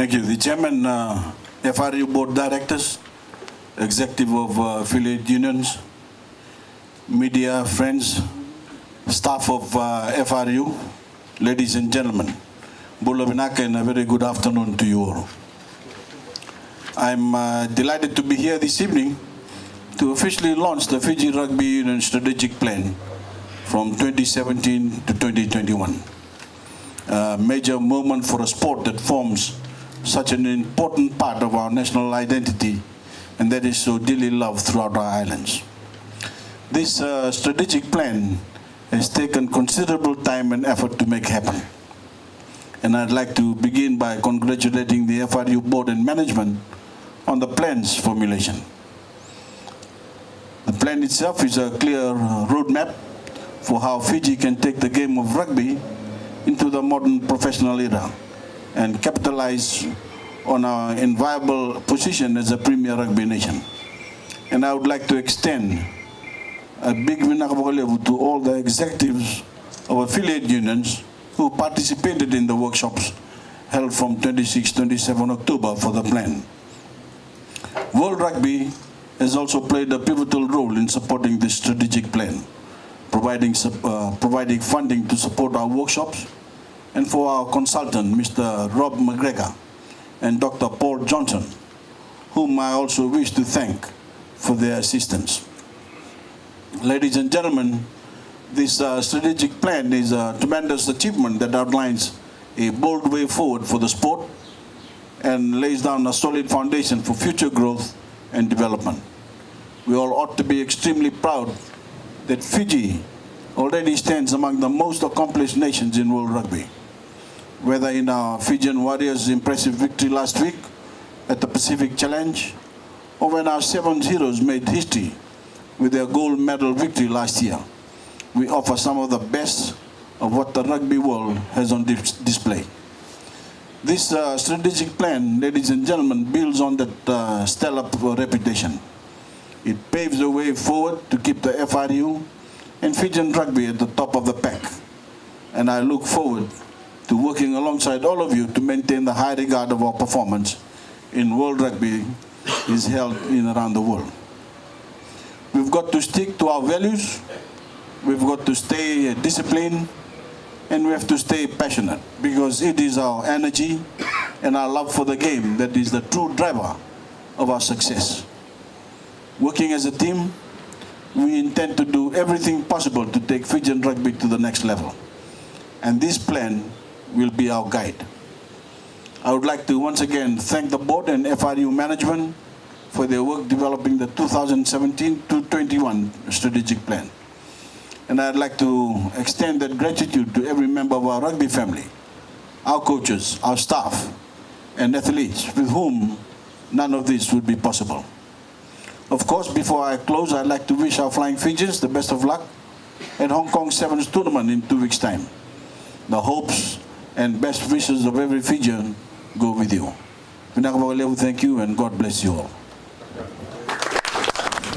Thank you. The Chairman, FRU Board Directors, Executive of Affiliate Unions, media, friends, staff of FRU, ladies and gentlemen, Bulavinaka, and a very good afternoon to you all. I'm delighted to be here this evening to officially launch the Fiji Rugby Union strategic plan from 2017 to 2021. A major moment for a sport that forms such an important part of our national identity and that is so dearly loved throughout our islands. This strategic plan has taken considerable time and effort to make happen. And I'd like to begin by congratulating the FRU board and management on the plan's formulation. The plan itself is a clear roadmap for how Fiji can take the game of rugby into the modern professional era and capitalize on our enviable position as a premier rugby nation. And I would like to extend a big vinakabolevu to all the executives of affiliate unions who participated in the workshops held from 26-27 October for the plan. World Rugby has also played a pivotal role in supporting this strategic plan, providing funding to support our workshops, and for our consultant, Mr. Rob McGregor and Dr. Paul Johnson, whom I also wish to thank for their assistance. Ladies and gentlemen, this strategic plan is a tremendous achievement that outlines a bold way forward for the sport and lays down a solid foundation for future growth and development. We all ought to be extremely proud that Fiji already stands among the most accomplished nations in world rugby. Whether in our Fijian Warriors' impressive victory last week at the Pacific Challenge, or when our 7 heroes made history with their gold medal victory last year, we offer some of the best of what the rugby world has on display. This strategic plan, ladies and gentlemen, builds on that stellar reputation. It paves the way forward to keep the FRU and Fijian rugby at the top of the pack. And I look forward to working alongside all of you to maintain the high regard of our performance in world rugby is held in around the world. We've got to stick to our values, we've got to stay disciplined, and we have to stay passionate because it is our energy and our love for the game that is the true driver of our success. Working as a team, we intend to do everything possible to take Fijian rugby to the next level. And this plan will be our guide. I would like to once again thank the board and FRU management for their work developing the 2017-21 strategic plan. And I'd like to extend that gratitude to every member of our rugby family, our coaches, our staff, and athletes with whom none of this would be possible. Of course, before I close, I'd like to wish our Flying Fijians the best of luck at Hong Kong Sevens tournament in 2 weeks' time. The hopes and best wishes of every Fijian go with you. Thank you and God bless you all.